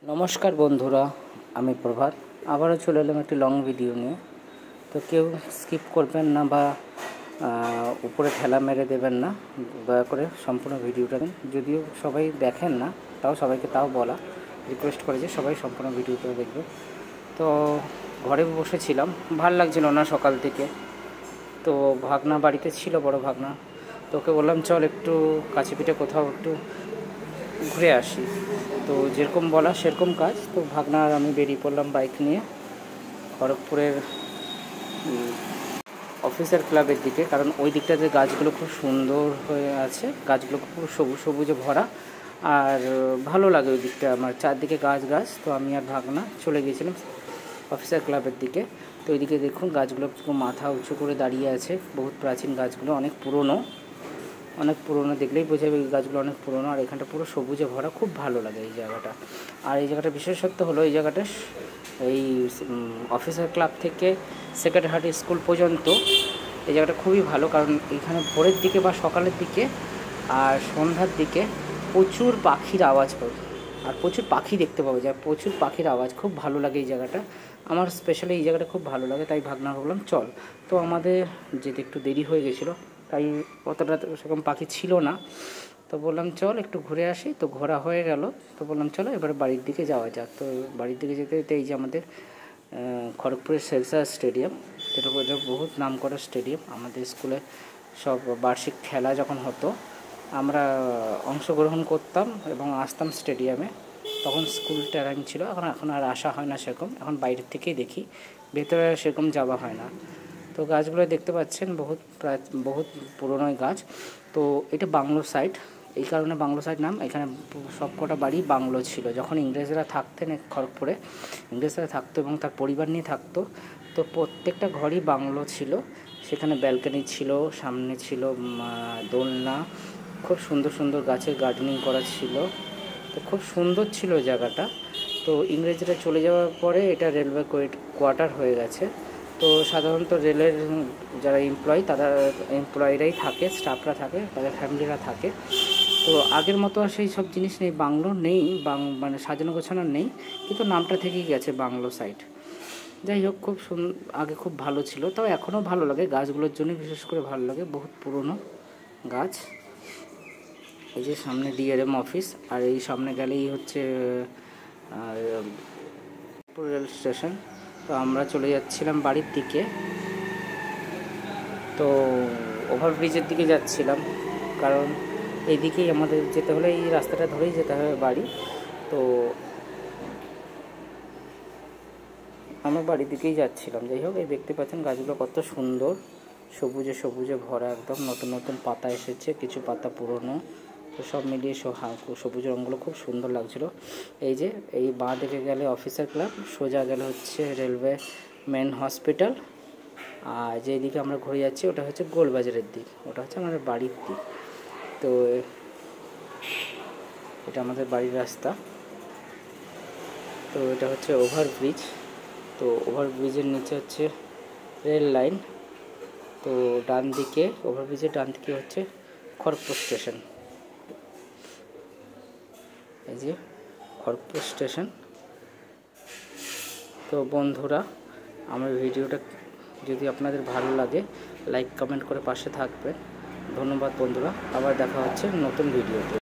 নমস্কার বন্ধুরা, আমি প্রভাত আবারও চলে এলাম একটি লং ভিডিও নিয়ে। তো কেউ স্কিপ করবেন না বা উপরে ঠেলা মেরে দেবেন না, দয়া করে সম্পূর্ণ ভিডিওটা দিন। যদিও সবাই দেখেন না, সবাইকে বলা রিকোয়েস্ট করে যে সবাই সম্পূর্ণ ভিডিওটা দেখবে। তো ঘরে বসেছিলাম, ভাল লাগছিল না সকাল থেকে। তো ভাগনা বাড়িতে ছিল, বড় ভাগনা। তো ওকে বললাম চল একটু কাছে পিঠে কোথাও একটু ঘুরে আসি। তো যেরকম বলা সেরকম কাজ। তো ভাগনা আর আমি বেরিয়ে পড়লাম বাইক নিয়ে খড়গপুরের অফিসার ক্লাবের দিকে, কারণ ওই দিকটাতে গাছগুলো খুব সুন্দর হয়ে আছে, গাছগুলো খুব সবুজে ভরা আর ভালো লাগে ওই দিকটা। আমার চারদিকে গাছ। তো আমি আর ভাগনা চলে গিয়েছিলাম অফিসার ক্লাবের দিকে। তো ওইদিকে দেখুন গাছগুলো মাথা উঁচু করে দাঁড়িয়ে আছে, বহুত প্রাচীন গাছগুলো, অনেক পুরনো দেখলেই বোঝা যাবে এই গাছগুলো অনেক পুরনো। আর এখানটা পুরো সবুজে ভরা, খুব ভালো লাগে এই জায়গাটা। আর এই জায়গাটা বিশেষত্ব হলো এই জায়গাটা এই অফিসার ক্লাব থেকে সেক্রেটারিহাট স্কুল পর্যন্ত এই জায়গাটা খুবই ভালো, কারণ এখানে ভোরের দিকে বা সকালের দিকে আর সন্ধ্যার দিকে প্রচুর পাখির আওয়াজ পাবে, আর প্রচুর পাখি দেখতে পাওয়া যায়, প্রচুর পাখির আওয়াজ। খুব ভালো লাগে এই জায়গাটা, আমার স্পেশালি এই জায়গাটা খুব ভালো লাগে। তাই ভাগনা বললাম চল। তো আমাদের যেতে একটু দেরি হয়ে গেছিলো, তাই অতটা সেরকম পাখি ছিল না। তো বললাম চল একটু ঘুরে আসি। তো ঘোরা হয়ে গেল। তো বললাম চলো এবার বাড়ির দিকে যাওয়া যাক। তো বাড়ির দিকে যেতে এই যে আমাদের খড়গপুরের শেরশাহ স্টেডিয়াম, যেটা বহুত নাম করা স্টেডিয়াম। আমাদের স্কুলে সব বার্ষিক খেলা যখন হতো আমরা অংশগ্রহণ করতাম এবং আসতাম স্টেডিয়ামে। তখন স্কুল টাইম ছিল, এখন আর আসা হয় না সেরকম, এখন বাইরের থেকেই দেখি, ভেতরে সেরকম যাওয়া হয় না। তো গাছগুলো দেখতে পাচ্ছেন বহুত পুরনো গাছ। তো এটা বাংলো সাইড, এই কারণে বাংলো সাইড নাম। এখানে সবকটা বাড়ি বাংলো ছিল যখন ইংরেজরা থাকতেন খড়গপুরে, ইংরেজরা থাকতো এবং তার পরিবার নিয়ে থাকতো। তো প্রত্যেকটা ঘরই বাংলো ছিল, সেখানে ব্যালকনি ছিল, সামনে ছিল দোলনা, খুব সুন্দর গাছের গার্ডেনিং করা ছিল। তো খুব সুন্দর ছিল জায়গাটা। তো ইংরেজরা চলে যাওয়ার পরে এটা রেলওয়ে কোয়ার্টার হয়ে গেছে। তো সাধারণত রেলের যারা এমপ্লয়িরাই থাকে, স্টাফরা থাকে, তাদের ফ্যামিলিরা থাকে। তো আগের মতো আর সেই সব জিনিস নেই, বাংলো নেই, মানে সাজানো গোছানো নেই, কিন্তু নামটা থেকেই গেছে বাংলো সাইড। যাই হোক, আগে খুব ভালো ছিল, তাও এখনও ভালো লাগে, গাছগুলোর জন্য বিশেষ করে ভালো লাগে, বহুত পুরনো গাছ। এই যে সামনে ডিআরএম অফিস, আর এই সামনে গেলেই হচ্ছে রেল স্টেশন। তো আমরা চলে যাচ্ছিলাম বাড়ির দিকে। তো ওভারব্রিজের দিকে যাচ্ছিলাম, কারণ এইদিকেই আমাদের যেতে হলে এই রাস্তাটা ধরেই যেতে হবে বাড়ি। তো আমরা বাড়ির দিকেই যাচ্ছিলাম। যাই হোক, এই দেখতে পাচ্ছেন গাছগুলো কত সুন্দর, সবুজে ভরা, একদম নতুন পাতা এসেছে, কিছু পাতা পুরনো। তো সব মিলিয়ে সবুজ রঙগুলো খুব সুন্দর লাগছিল। এই যে এই বাঁ দিকে গেলে অফিসার ক্লাব, সোজা গেলে হচ্ছে রেলওয়ে মেন হসপিটাল, আর যেদিকে আমরা ঘুরে যাচ্ছি ওটা হচ্ছে গোলবাজারের দিক, ওটা হচ্ছে আমাদের বাড়ির দিক। তো এটা আমাদের বাড়ির রাস্তা। তো এটা হচ্ছে ওভারব্রিজ। তো ওভারব্রিজের নিচে হচ্ছে রেল লাইন। তো ডান দিকে, ওভারব্রিজের ডান দিকে হচ্ছে খড়গপুর স্টেশন। এই যে খড়গপুর স্টেশন। তো বন্ধুরা, আমার ভিডিওটা যদি আপনাদের ভালো লাগে লাইক কমেন্ট করে পাশে থাকবেন। ধন্যবাদ বন্ধুরা, আবার দেখা হচ্ছে নতুন ভিডিওতে।